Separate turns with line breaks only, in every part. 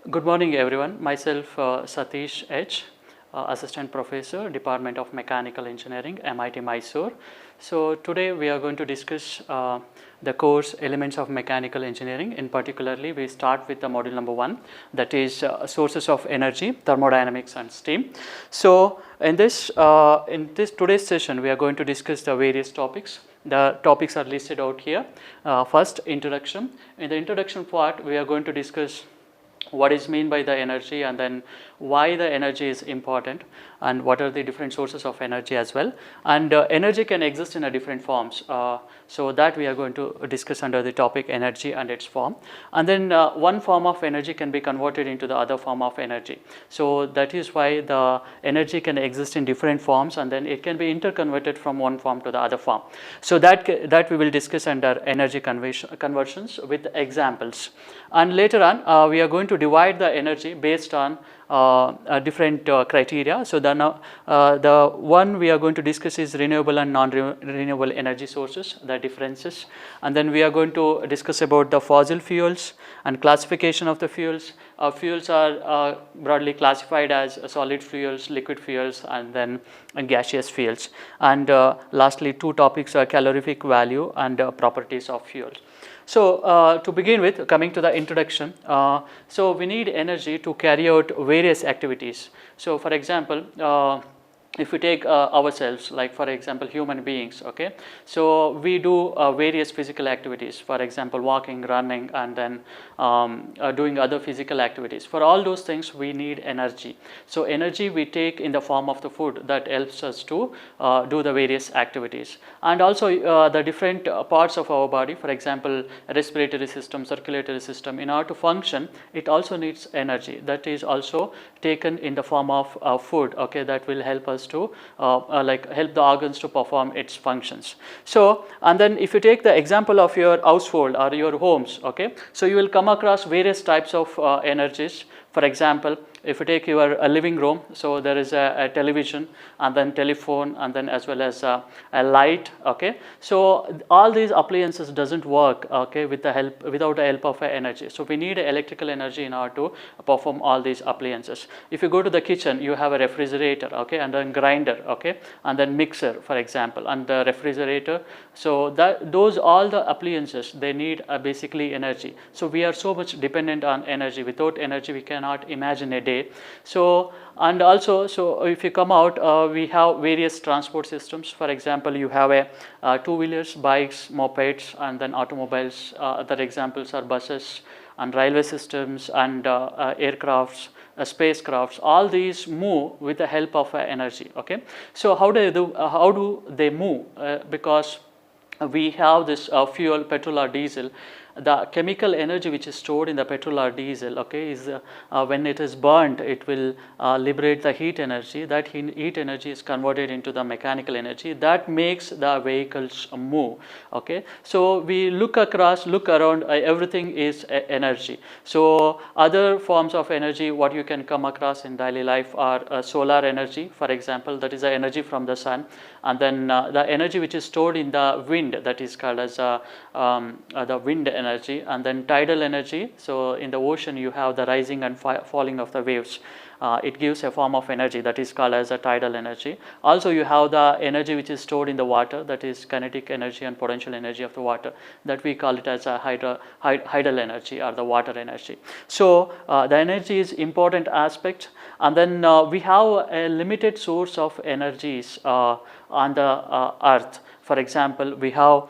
Good morning everyone. Myself Sathish H, Assistant Professor, Department of Mechanical Engineering, MIT Mysore. So today we are going to discuss the course Elements of Mechanical Engineering. In particularly, we start with the module number 1, that is Sources of Energy, Thermodynamics and Steam. So in this today's session, we are going to discuss the various topics. The topics are listed out here. First, introduction. In the introduction part, we are going to discuss what is meant by the energy, and then why the energy is important, and what are the different sources of energy as well. And energy can exist in a different forms, so that we are going to discuss under the topic energy and its form. And then one form of energy can be converted into the other form of energy, so that is why the energy can exist in different forms, and then it can be interconverted from one form to the other form. So that we will discuss under energy conversions with examples. And later on we are going to divide the energy based on different criteria. So the one we are going to discuss is renewable and non-renewable energy sources, the differences. And then we are going to discuss about the fossil fuels and classification of the fuels. Fuels are broadly classified as solid fuels, liquid fuels, and then gaseous fuels. And lastly, two topics are calorific value and properties of fuels. So to begin with, coming to the introduction, so we need energy to carry out various activities. So for example, if we take ourselves, like for example human beings, okay, so we do various physical activities, for example walking, running, and then doing other physical activities. For all those things we need energy. So energy we take in the form of the food that helps us to do the various activities. And also the different parts of our body, for example respiratory system, circulatory system, in order to function it also needs energy, that is also taken in the form of food, okay, that will help us to like help the organs to perform its functions. So and then if you take the example of your household or your homes, okay, so you will come across various types of energies. For example, if you take your living room, so there is a television, and then telephone, and then as well as a light, okay. So all these appliances doesn't work, okay, without the help of energy. So we need electrical energy in order to perform all these appliances. If you go to the kitchen, you have a refrigerator, okay, and then grinder, okay, and then mixer, for example, and the refrigerator. So those all the appliances, they need basically energy. So we are so much dependent on energy. Without energy we cannot imagine a day. So and also, so if you come out, we have various transport systems. For example, you have a two-wheelers, bikes, mopeds, and then automobiles. Other examples are buses and railway systems and aircrafts, spacecrafts. All these move with the help of energy, okay. So how do they move? Because we have this fuel, petrol or diesel. The chemical energy which is stored in the petrol or diesel, okay, is when it is burnt, it will liberate the heat energy. That heat energy is converted into the mechanical energy that makes the vehicles move, okay. So we look around, everything is energy. So other forms of energy what you can come across in daily life are solar energy, for example, that is the energy from the sun. And then the energy which is stored in the wind, that is called as the wind energy. And then tidal energy, so in the ocean you have the rising and falling of the waves. It gives a form of energy that is called as a tidal energy. Also you have the energy which is stored in the water, that is kinetic energy and potential energy of the water, that we call it as a hydral energy or the water energy. So the energy is important aspect. And then we have a limited source of energies on the earth. For example, we have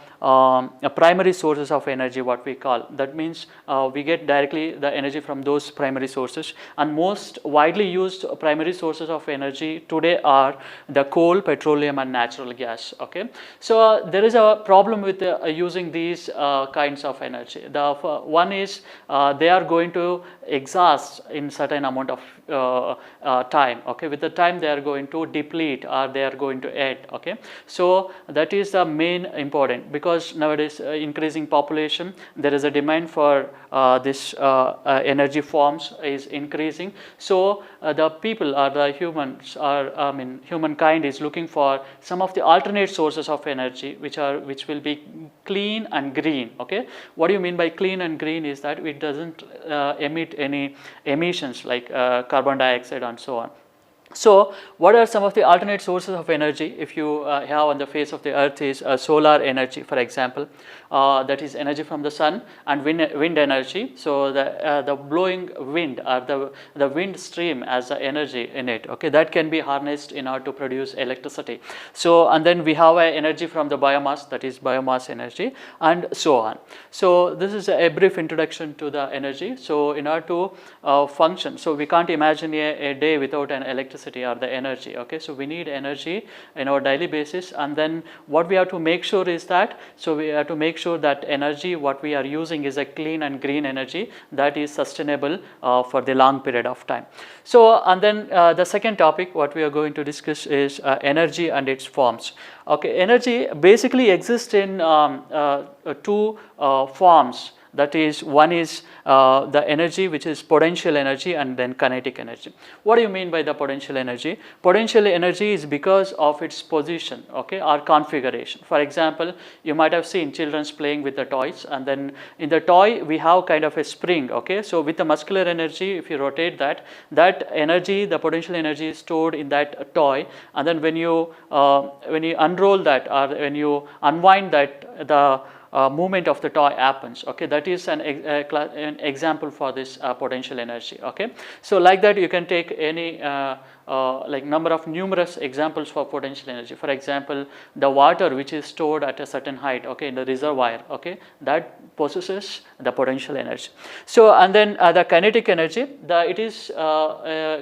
primary sources of energy, what we call. That means we get directly the energy from those primary sources. And most widely used primary sources of energy today are the coal, petroleum, and natural gas, okay. So there is a problem with using these kinds of energy. The one is they are going to exhaust in certain amount of time, okay. With the time they are going to deplete or they are going to end, okay. So that is is the main important, because nowadays increasing population, there is a demand for this energy forms is increasing. So the people or the humans are, humankind is looking for some of the alternate sources of energy which will be clean and green. Okay, what do you mean by clean and green is that it doesn't emit any emissions like carbon dioxide and so on. So what are some of the alternate sources of energy if you have on the face of the earth is solar energy, for example, that is energy from the sun, and wind energy. So the blowing wind or the wind stream as the energy in it, okay, that can be harnessed in order to produce electricity. So and then we have energy from the biomass, that is biomass energy, and so on. So this is a brief introduction to the energy. So in order to function, so we can't imagine a day without an electricity or the energy. Okay, so we need energy in our daily basis, and then what we have to make sure is that, so we have to make sure that energy what we are using is a clean and green energy that is sustainable for the long period of time. So and then the second topic what we are going to discuss is energy and its forms. Okay, energy basically exists in two forms. That is, one is the energy which is potential energy, and then kinetic energy. What do you mean by the potential energy? Potential energy is because of its position, okay, or configuration. For example, you might have seen children playing with the toys, and then in the toy we have kind of a spring. Okay, so with the muscular energy, if you rotate that energy, the potential energy is stored in that toy, and then when you unroll that or when you unwind that, the movement of the toy happens. Okay, that is an example for this potential energy. Okay, so like that you can take any like numerous examples for potential energy. For example, the water which is stored at a certain height, okay, in the reservoir, okay, that possesses the potential energy. So and then the kinetic energy,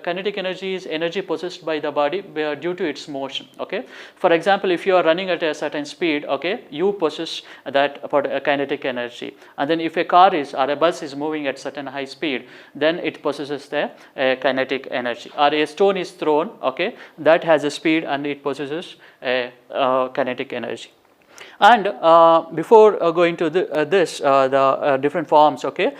kinetic energy is energy possessed by the body due to its motion. Okay, for example, if you are running at a certain speed, okay, you possess that kinetic energy, and then if a car is or a bus is moving at certain high speed, then it possesses the kinetic energy. Or a stone is thrown, okay, that has a speed and it possesses a kinetic energy. And before going to the different forms, okay,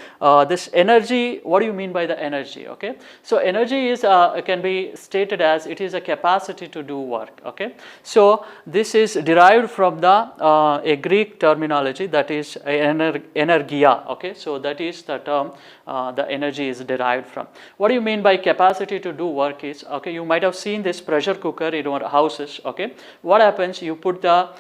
this energy, what do you mean by the energy? Okay, so energy is can be stated as it is a capacity to do work. Okay, so this is derived from the a Greek terminology, that is energia. Okay, so that is the term the energy is derived from. What do you mean by capacity to do work is, okay, you might have seen this pressure cooker in our houses. Okay, what happens, you put the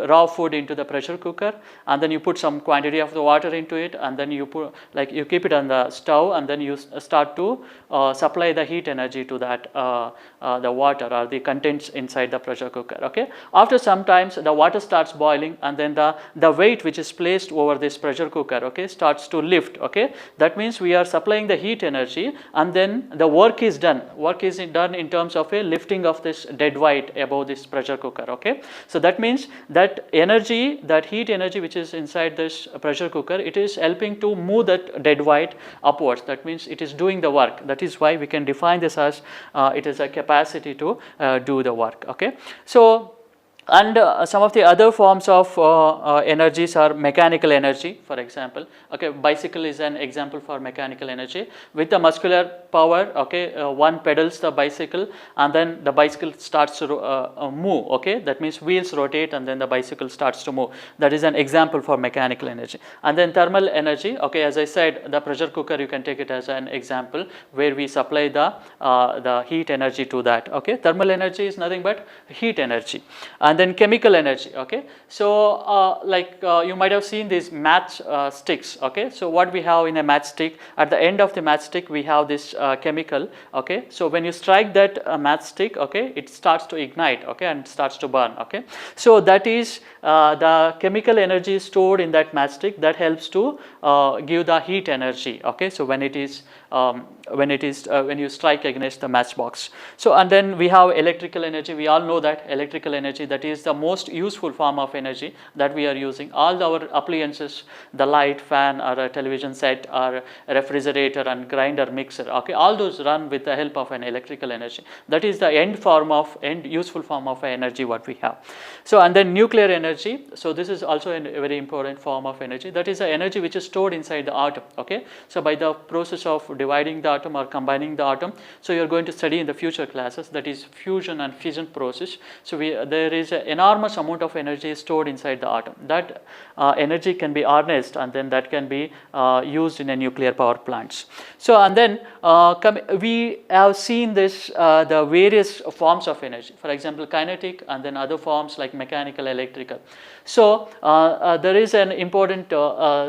raw food into the pressure cooker, and then you put some quantity of the water into it, and then you put, like, you keep it on the stove, and then you start to supply the heat energy to that the water or the contents inside the pressure cooker. Okay, after some times the water starts boiling, and then the weight which is placed over this pressure cooker, okay, starts to lift. Okay, that means we are supplying the heat energy, and then the work is done in terms of a lifting of this dead weight above this pressure cooker. Okay, so that means that energy, that heat energy which is inside this pressure cooker, it is helping to move that dead weight upwards. That means it is doing the work. That is why we can define this as it is a capacity to do the work. Okay, so and some of the other forms of energies are mechanical energy, for example. Okay, bicycle is an example for mechanical energy. With the muscular power, okay, one pedals the bicycle, and then the bicycle starts to move. Okay, that means wheels rotate, and then the bicycle starts to move. That is an example for mechanical energy. And then thermal energy, okay, as I said, the pressure cooker, you can take it as an example where we supply the heat energy to that. Okay, thermal energy is nothing but heat energy. And then chemical energy. Okay, so you might have seen these match sticks. Okay, so what we have in a matchstick, at the end of the matchstick we have this chemical. Okay, so when you strike that matchstick, okay, it starts to ignite, okay, and starts to burn. Okay, so that is the chemical energy stored in that matchstick that helps to give the heat energy. Okay, so when you strike against the matchbox. So and then we have electrical energy. We all know that electrical energy, that is the most useful form of energy that we are using. All our appliances, the light, fan, or a television set, or a refrigerator and grinder, mixer, okay, all those run with the help of an electrical energy. That is the end useful form of energy what we have. So and then nuclear energy. So this is also a very important form of energy. That is the energy which is stored inside the atom. Okay, so by the process of dividing the atom or combining the atom, so you are going to study in the future classes, that is fusion and fission process. So there is an enormous amount of energy stored inside the atom. That energy can be harnessed, and then that can be used in a nuclear power plants. So and then we have seen this the various forms of energy, for example kinetic, and then other forms like mechanical, electrical. So there is an important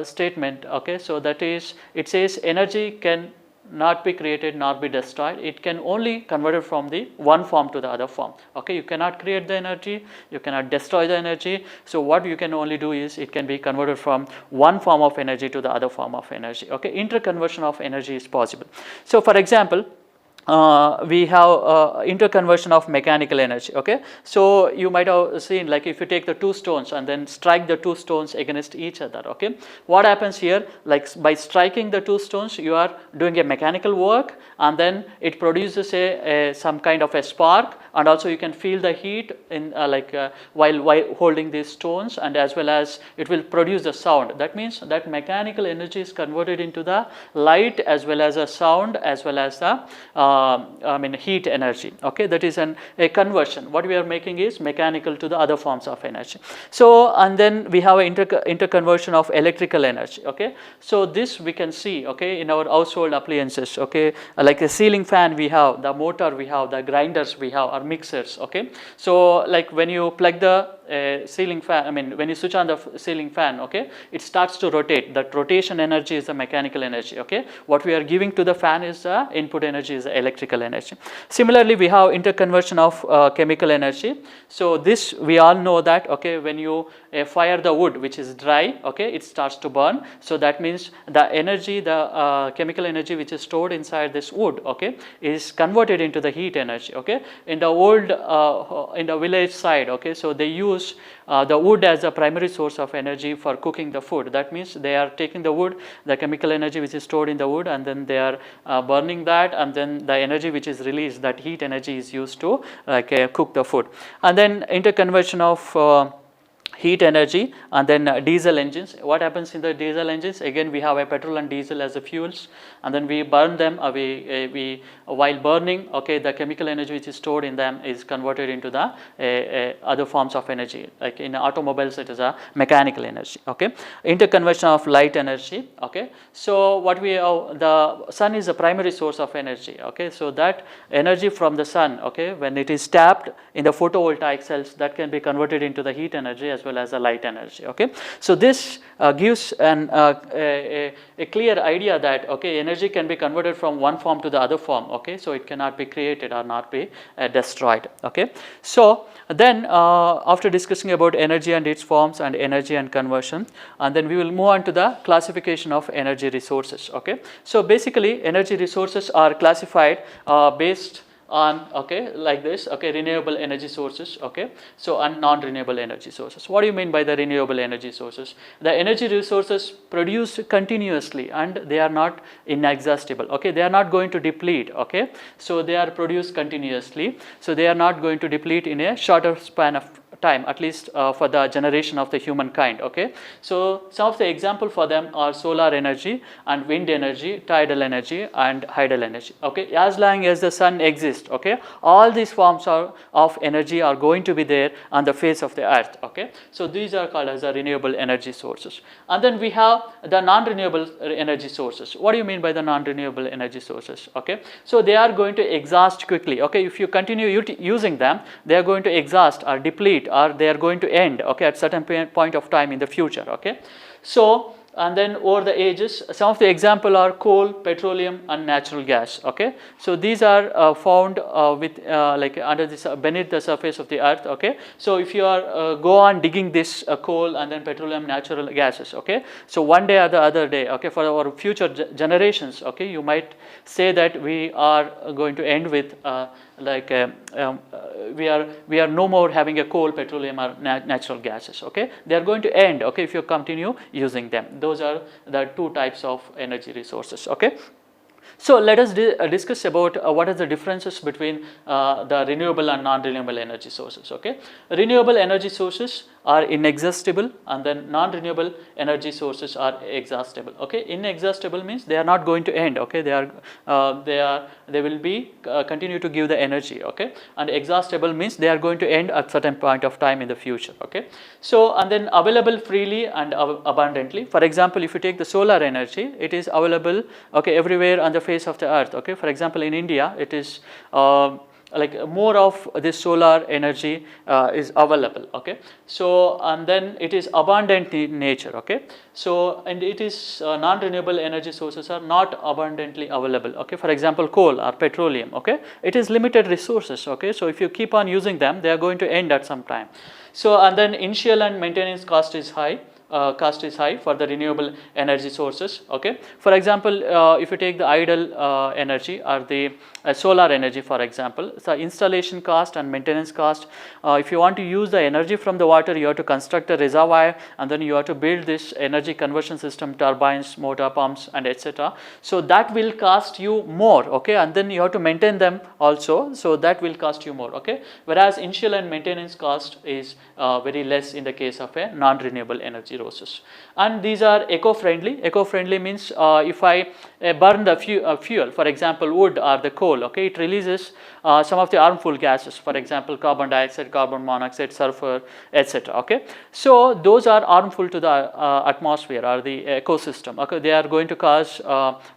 statement, okay, so that is, it says energy can not be created nor be destroyed. It can only converted from the one form to the other form. Okay, you cannot create the energy, you cannot destroy the energy. So what you can only do is it can be converted from one form of energy to the other form of energy. Okay, interconversion of energy is possible. So for example, we have interconversion of mechanical energy. Okay, so you might have seen, like if you take the two stones and then strike the two stones against each other, okay, what happens here, like by striking the two stones you are doing a mechanical work, and then it produces some kind of a spark, and also you can feel the heat in while holding these stones, and as well as it will produce the sound. That means that mechanical energy is converted into the light as well as a sound as well as the heat energy. Okay, that is a conversion. What we are making is mechanical to the other forms of energy. So and then we have interconversion of electrical energy. Okay, so this we can see, okay, in our household appliances. Okay, like a ceiling fan we have, the motor we have, the grinders we have, or mixers. Okay, so like when you plug the ceiling fan, when you switch on the ceiling fan, okay, it starts to rotate. That rotation energy is the mechanical energy. Okay, what we are giving to the fan is the input energy, is the electrical energy. Similarly, we have interconversion of chemical energy. So this we all know that, okay, when you fire the wood which is dry, okay, it starts to burn. So that means the energy, the chemical energy which is stored inside this wood, okay, is converted into the heat energy. Okay, in the old in the village side, okay, so they use the wood as a primary source of energy for cooking the food. That means they are taking the wood, the chemical energy which is stored in the wood, and then they are burning that, and then the energy which is released, that heat energy, is used to cook the food. And then interconversion of heat energy, and then diesel engines. What happens in the diesel engines? Again, we have a petrol and diesel as the fuels, and then we burn them. While burning, okay, the chemical energy which is stored in them is converted into the other forms of energy. Like in automobiles, it is a mechanical energy. Okay, interconversion of light energy. Okay, so what we have, the sun is a primary source of energy. Okay, so that energy from the sun, okay, when it is tapped in the photovoltaic cells, that can be converted into the heat energy as well as the light energy. Okay, so this gives a clear idea that, okay, energy can be converted from one form to the other form. Okay, so it cannot be created or not be destroyed. Okay, so then after discussing about energy and its forms and energy and conversion, and then we will move on to the classification of energy resources. Okay, so basically energy resources are classified based on, okay, like this, okay, renewable energy sources, okay, so and non-renewable energy sources. What do you mean by the renewable energy sources? The energy resources produced continuously and they are not inexhaustible. Okay, they are not going to deplete. Okay, so they are produced continuously, so they are not going to deplete in a shorter span of time, at least for the generation of the humankind. Okay, so some of the example for them are solar energy and wind energy, tidal energy and hydel energy. Okay, as long as the sun exists, okay, all these forms of energy are going to be there on the face of the earth. Okay, so these are called as the renewable energy sources. And then we have the non-renewable energy sources. What do you mean by the non-renewable energy sources? Okay, so they are going to exhaust quickly. Okay, if you continue using them, they are going to exhaust or deplete, or they are going to end, okay, at certain point of time in the future. Okay, so and then over the ages, some of the example are coal, petroleum, and natural gas. Okay, so these are found with like under this beneath the surface of the earth. Okay, so if you are go on digging this coal and then petroleum, natural gases. Okay, so one day or the other day, okay, for our future generations, okay, you might say that we are going to end with we are no more having a coal, petroleum, or natural gases. Okay, they are going to end. Okay, if you continue using them. Those are the two types of energy resources. Okay. So let us discuss about what are the differences between the renewable and non-renewable energy sources. Okay, renewable energy sources are inexhaustible, and then non-renewable energy sources are exhaustible. Okay, inexhaustible means they are not going to end. Okay, they will be continue to give the energy. Okay, and exhaustible means they are going to end at certain point of time in the future. Okay, so and then available freely and abundantly. For example, if you take the solar energy, it is available, okay, everywhere on the face of the earth. Okay, for example, in India, it is like more of this solar energy is available. Okay, so and then it is abundant in nature. Okay, so and it is non-renewable energy sources are not abundantly available. Okay, for example, coal or petroleum. Okay, it is limited resources. Okay, so if you keep on using them, they are going to end at some time. So and then initial and maintenance cost is high. For the renewable energy sources. Okay, for example, if you take the idle energy or the solar energy, for example, so installation cost and maintenance cost, if you want to use the energy from the water, you have to construct a reservoir, and then you have to build this energy conversion system, turbines, motor pumps, and etc. So that will cost you more. Okay, and then you have to maintain them also, so that will cost you more. Okay, whereas initial and maintenance cost is very less in the case of a non-renewable energy resources. And these are eco-friendly. Eco-friendly means if I burn the fuel, for example, wood or the coal, okay, it releases some of the harmful gases, for example, carbon dioxide, carbon monoxide, sulfur, etc. Okay, so those are harmful to the atmosphere or the ecosystem. Okay, they are going to cause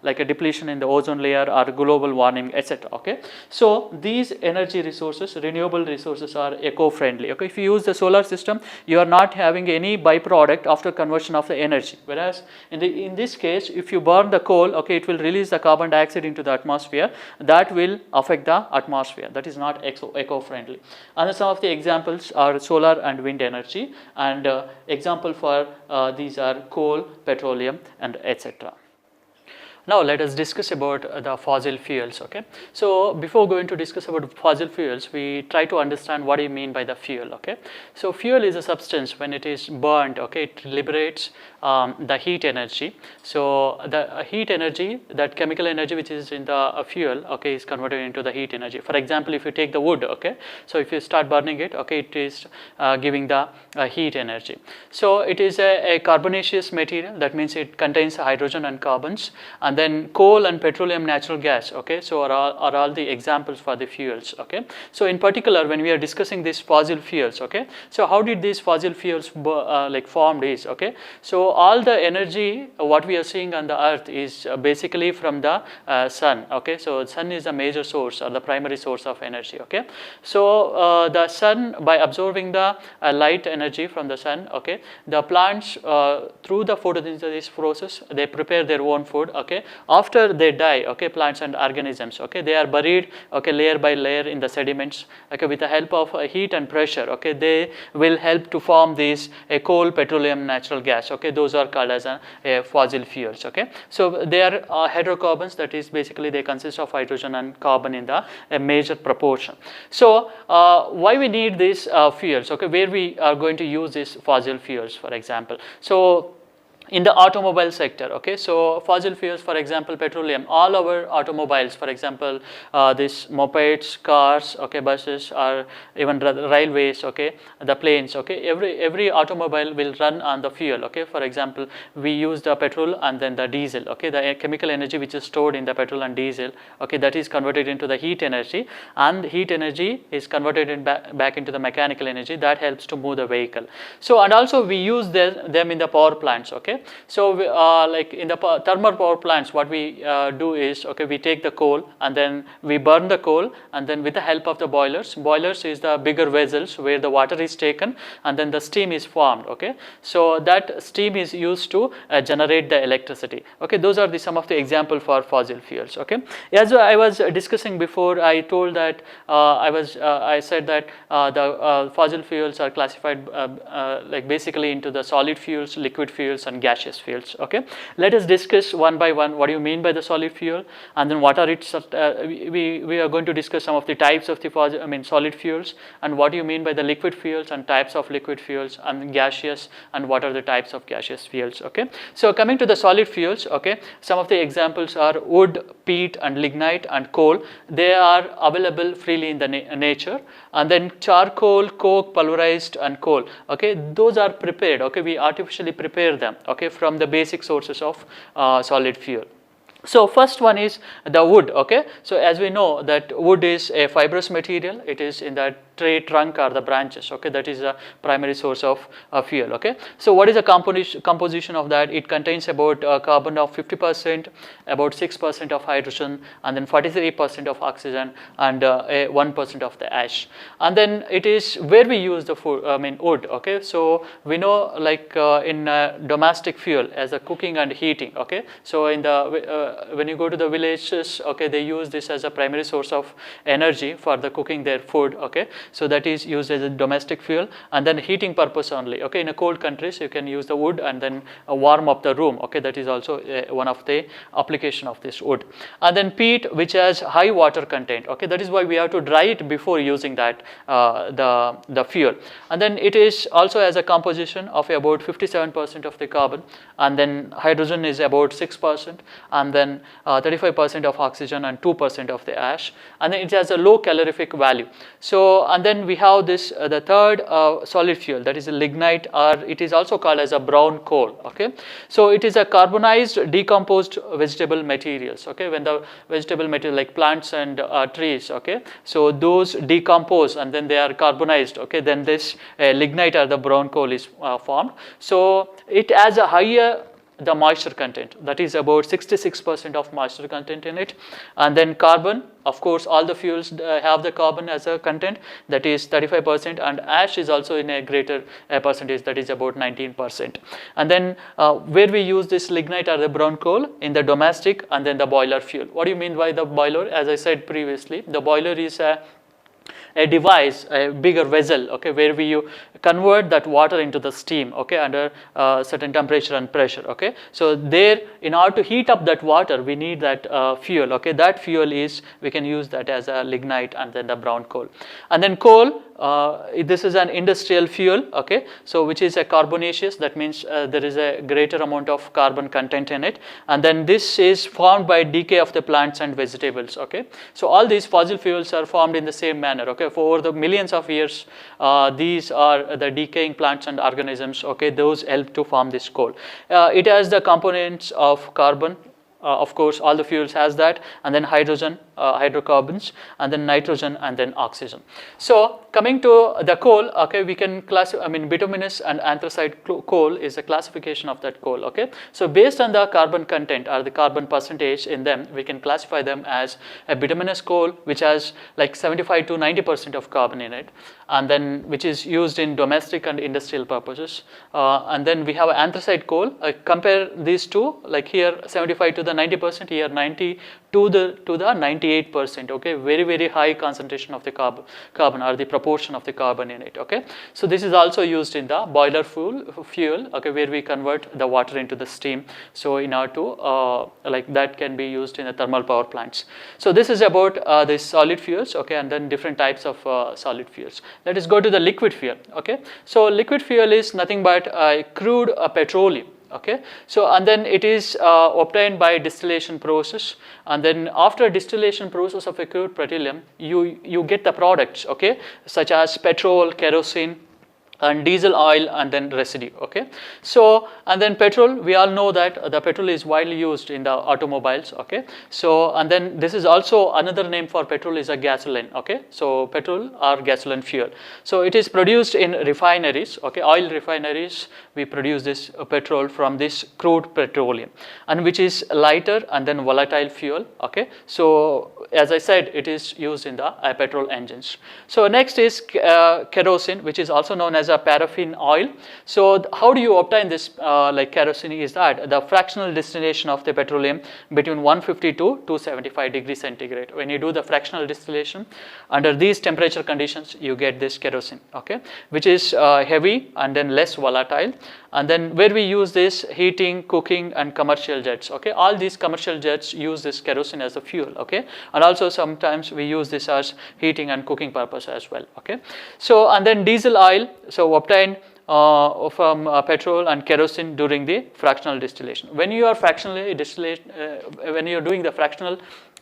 like a depletion in the ozone layer or global warming, etc. Okay, so these energy resources, renewable resources, are eco-friendly. Okay, if you use the solar system, you are not having any byproduct after conversion of the energy, whereas in this case, if you burn the coal, okay, it will release the carbon dioxide into the atmosphere. That will affect the atmosphere. That is not eco-friendly. And some of the examples are solar and wind energy, and example for these are coal, petroleum, and etc. Now let us discuss about the fossil fuels. Okay, so before going to discuss about fossil fuels, we try to understand what do you mean by the fuel. Okay, so fuel is a substance when it is burnt. Okay, it liberates the heat energy. So the heat energy, that chemical energy which is in the fuel, okay, is converted into the heat energy. For example, if you take the wood, okay, so if you start burning it, okay, it is giving the heat energy. So it is a carbonaceous material. That means it contains hydrogen and carbons. And then coal and petroleum, natural gas, okay, so are all the examples for the fuels. Okay, so in particular, when we are discussing these fossil fuels, okay, so how did these fossil fuels like formed is, okay, so all the energy what we are seeing on the earth is basically from the sun. Okay, so sun is a major source or the primary source of energy. Okay, so the sun, by absorbing the light energy from the sun, okay, the plants through the photosynthesis process, they prepare their own food. Okay, after they die, okay, plants and organisms, okay, they are buried, okay, layer by layer in the sediments. Okay, with the help of heat and pressure, okay, they will help to form these coal, petroleum, natural gas. Okay, those are called as fossil fuels. Okay, so they are hydrocarbons. That is basically they consist of hydrogen and carbon in the major proportion. So why we need these fuels? Okay, where we are going to use these fossil fuels, for example. So in the automobile sector, okay, so fossil fuels, for example, petroleum, all our automobiles, for example, these mopeds, cars, okay, buses, or even railways, okay, the planes, okay, every automobile will run on the fuel. Okay, for example, we use the petrol and then the diesel. Okay, the chemical energy which is stored in the petrol and diesel, okay, that is converted into the heat energy, and heat energy is converted back into the mechanical energy that helps to move the vehicle. So and also we use them in the power plants. Okay, okay. So like in the thermal power plants, what we do is, okay, we take the coal and then we burn the coal, and then with the help of the boilers is the bigger vessels where the water is taken and then the steam is formed, okay. So that steam is used to generate the electricity, okay. Those are some of the example for fossil fuels, okay. As I was discussing before, I told that I said that the fossil fuels are classified like basically into the solid fuels, liquid fuels and gaseous fuels, okay. Let us discuss one by one what do you mean by the solid fuel, and then what are its we are going to discuss some of the types of the solid fuels, and what do you mean by the liquid fuels and types of liquid fuels, and gaseous, and what are the types of gaseous fuels, okay. So coming to the solid fuels, okay, some of the examples are wood, peat and lignite and coal. They are available freely in the nature. And then charcoal, coke, pulverized and coal, okay, those are prepared, okay, we artificially prepare them, okay, from the basic sources of solid fuel. So first one is the wood, okay. So as we know that wood is a fibrous material, it is in the trunk or the branches, okay, that is a primary source of fuel, okay. So what is the composition of that? It contains about carbon of 50%, about 6% of hydrogen, and then 43% of oxygen, and 1% of the ash. And then it is where we use the wood, okay. So we know like in domestic fuel as a cooking and heating, okay. So in the when you go to the villages, okay, they use this as a primary source of energy for the cooking their food, okay. So that is used as a domestic fuel, and then heating purpose only, okay. In a cold countries you can use the wood and then warm up the room, okay. That is also one of the application of this wood. And then peat, which has high water content, okay. That is why we have to dry it before using that the fuel. And then it is also as a composition of about 57% of the carbon, and then hydrogen is about 6%, and then 35% of oxygen and 2% of the ash, and then it has a low calorific value. So and then we have this the third solid fuel, that is a lignite, or it is also called as a brown coal, okay. So it is a carbonized decomposed vegetable materials, okay. When the vegetable material like plants and trees, okay, so those decompose and then they are carbonized, okay, then this lignite or the brown coal is formed. So it has a higher the moisture content, that is about 66% of moisture content in it. And then carbon, of course all the fuels have the carbon as a content, that is 35%, and ash is also in a greater percentage, that is about 19%. And then where we use this lignite or the brown coal? In the domestic and then the boiler fuel. What do you mean by the boiler? As I said previously, the boiler is a device, a bigger vessel, okay, where we convert that water into the steam, okay, under certain temperature and pressure, okay. So there, in order to heat up that water, we need that fuel, okay. That fuel is, we can use that as a lignite and then the brown coal. And then coal, this is an industrial fuel, okay, so which is a carbonaceous, that means there is a greater amount of carbon content in it, and then this is formed by decay of the plants and vegetables, okay. So all these fossil fuels are formed in the same manner, okay. For over the millions of years, these are the decaying plants and organisms, okay, those help to form this coal. It has the components of carbon, of course all the fuels has that, and then hydrogen, hydrocarbons, and then nitrogen, and then oxygen. So coming to the coal, okay, we can classify, bituminous and anthracite coal is a classification of that coal, okay. So based on the carbon content or the carbon percentage in them, we can classify them as a bituminous coal, which has like 75 to 90% of carbon in it, and then which is used in domestic and industrial purposes. And then we have anthracite coal. Compare these two, like here 75 to the 90%, here 90 to the 98%, okay, very high concentration of the carbon or the proportion of the carbon in it, okay. So this is also used in the boiler fuel, okay, where we convert the water into the steam. So in order to like that can be used in the thermal power plants. So this is about the solid fuels, okay, and then different types of solid fuels. Let us go to the liquid fuel, okay. So liquid fuel is nothing but crude petroleum, okay. So and then it is obtained by distillation process, and then after distillation process of a crude petroleum, you get the products, okay, such as petrol, kerosene, and diesel oil, and then residue. Okay, so and then petrol, we all know that the petrol is widely used in the automobiles. Okay, so and then this is also another name for petrol is a gasoline. Okay, so petrol or gasoline fuel, so it is produced in refineries. Okay, oil refineries, we produce this petrol from this crude petroleum, and which is lighter and then volatile fuel. Okay, so as I said, it is used in the petrol engines. So next is kerosene, which is also known as a paraffin oil. So how do you obtain this like kerosene is that the fractional distillation of the petroleum between 150 to 275 degrees centigrade. When you do the fractional distillation under these temperature conditions, you get this kerosene. Okay, which is heavy and then less volatile. And then where we use this heating, cooking, and commercial jets. Okay, all these commercial jets use this kerosene as a fuel. Okay, and also sometimes we use this as heating and cooking purpose as well. Okay, so and then diesel oil, so obtained from petrol and kerosene during the fractional distillation. When you are fractionally when you are doing the fractional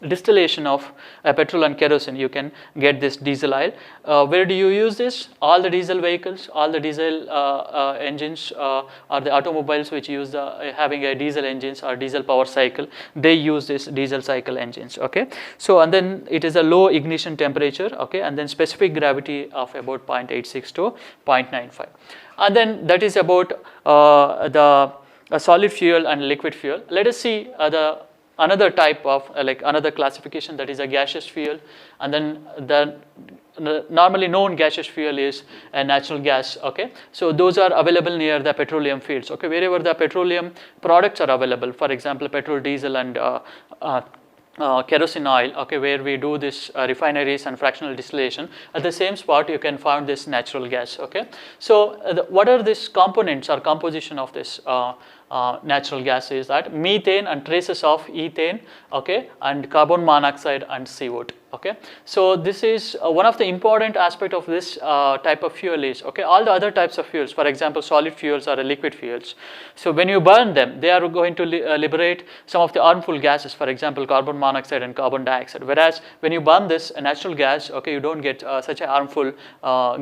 distillation of petrol and kerosene, you can get this diesel oil. Where do you use this? All the diesel vehicles, all the diesel engines or the automobiles which use the having a diesel engines or diesel power cycle, they use this diesel cycle engines. Okay, so and then it is a low ignition temperature. Okay, and then specific gravity of about 0.86 to 0.95, and then that is about the solid fuel and liquid fuel. Let us see the another type of like another classification, that is a gaseous fuel, and then the normally known gaseous fuel is a natural gas. Okay, so those are available near the petroleum fields. Okay, wherever the petroleum products are available, for example petrol, diesel, and kerosene oil. Okay, where we do this refineries and fractional distillation, at the same spot you can find this natural gas. Okay, so what are these components or composition of this natural gas is that methane and traces of ethane. Okay, and carbon monoxide and CO2. Okay, so this is one of the important aspect of this type of fuel is, okay, all the other types of fuels, for example solid fuels or liquid fuels, so when you burn them, they are going to liberate some of the harmful gases, for example carbon monoxide and carbon dioxide, whereas when you burn this natural gas, okay, you don't get such a harmful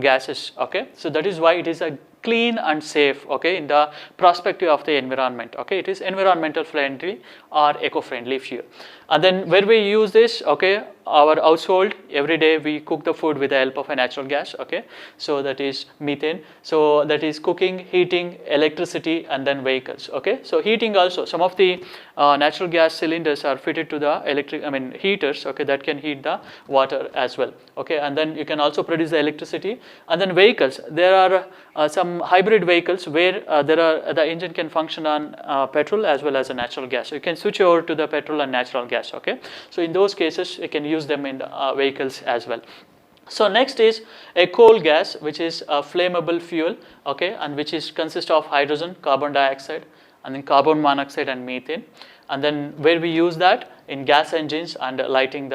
gases. Okay, so that is why it is a clean and safe. Okay, in the perspective of the environment. Okay, it is environmental friendly or eco-friendly fuel. And then where we use this, okay, our household every day we cook the food with the help of a natural gas. Okay, so that is methane, so that is cooking, heating, electricity, and then vehicles. Okay, so heating also, some of the natural gas cylinders are fitted to the heaters. Okay, that can heat the water as well. Okay, and then you can also produce the electricity. And then vehicles, there are some hybrid vehicles where the engine can function on petrol as well as a natural gas, so you can switch over to the petrol and natural gas. Okay, so in those cases you can use them in the vehicles as well. So next is a coal gas, which is a flammable fuel. Okay, and which is consists of hydrogen, carbon dioxide, and then carbon monoxide and methane. And then where we use that in gas engines and lighting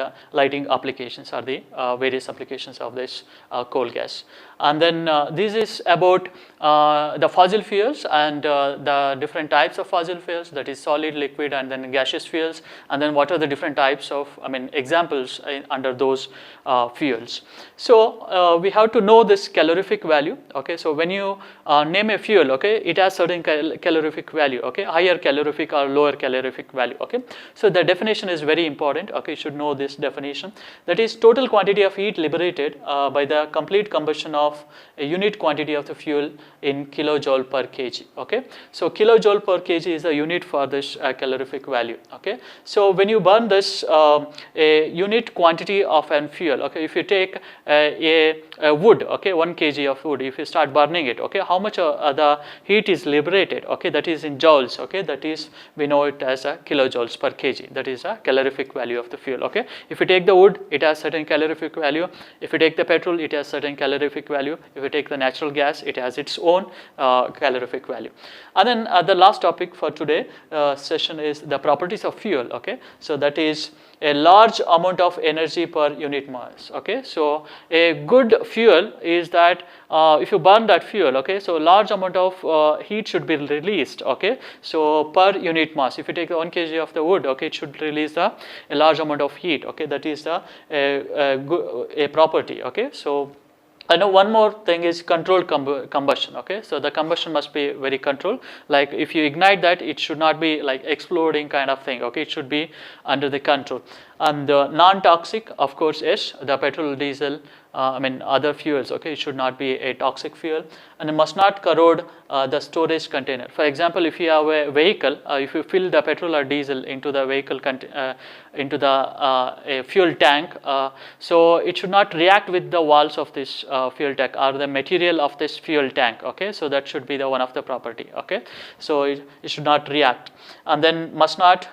applications are the various applications of this coal gas. And then this is about the fossil fuels and the different types of fossil fuels, that is solid, liquid, and then gaseous fuels, and then what are the different types of examples under those fuels. So we have to know this calorific value. Okay, so when you name a fuel, okay, it has certain calorific value. Okay, higher calorific or lower calorific value. Okay, so the definition is very important. Okay, you should know this definition, that is total quantity of heat liberated by the complete combustion of a unit quantity of the fuel in kilojoule per kg. Okay, so kilojoule per kg is the unit for this calorific value. Okay, so when you burn this a unit quantity of an fuel, okay, if you take a wood, okay, 1 kg of wood, if you start burning it, okay, how much the heat is liberated, okay, that is in joules. Okay, that is, we know it as a kilojoules per kg, that is a calorific value of the fuel. Okay, if you take the wood, it has certain calorific value. If you take the petrol, it has certain calorific value. If you take the natural gas, it has its own calorific value. And then the last topic for today session is the properties of fuel. Okay, so that is a large amount of energy per unit mass. Okay, so a good fuel is that if you burn that fuel, okay, so large amount of heat should be released. Okay, so per unit mass, if you take 1 kg of the wood, okay, it should release a large amount of heat. Okay, that is a property. Okay, so I know one more thing is controlled combustion. Okay, so the combustion must be very controlled. Like if you ignite that, it should not be like exploding kind of thing. Okay, it should be under the control. And the non-toxic, of course, is the petrol, diesel, I mean other fuels. Okay, it should not be a toxic fuel, and it must not corrode the storage container. For example, if you have a vehicle, if you fill the petrol or diesel into the vehicle into the a fuel tank, so it should not react with the walls of this fuel tank or the material of this fuel tank. Okay, so that should be the one of the property. Okay, so it should not react, and then must not.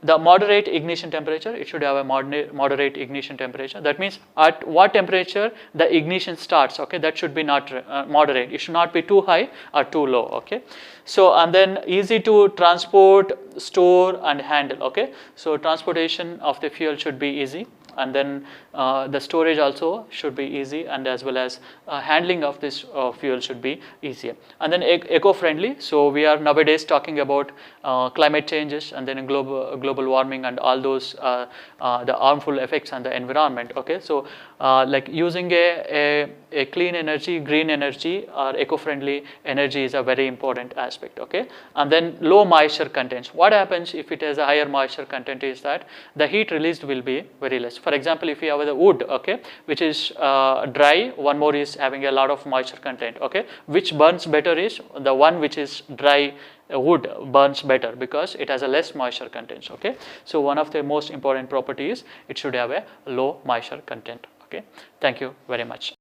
The moderate ignition temperature, it should have a moderate ignition temperature. That means at what temperature the ignition starts. Okay, that should be not moderate. It should not be too high or too low. Okay, so and then easy to transport, store, and handle. Okay, so transportation of the fuel should be easy, and then the storage also should be easy, and as well as handling of this fuel should be easier, and then eco-friendly. So we are nowadays talking about climate changes, and then global warming and all those the harmful effects on the environment. Okay, so like using a clean energy, green energy, or eco-friendly energy is a very important aspect. Okay, and then low moisture contents. What happens if it has a higher moisture content is that the heat released will be very less. For example, if you have the wood, okay, which is dry, one more is having a lot of moisture content. Okay, which burns better is the one which is dry. Wood burns better because it has a less moisture content. Okay, so one of the most important properties, it should have a low moisture content. Okay, thank you very much.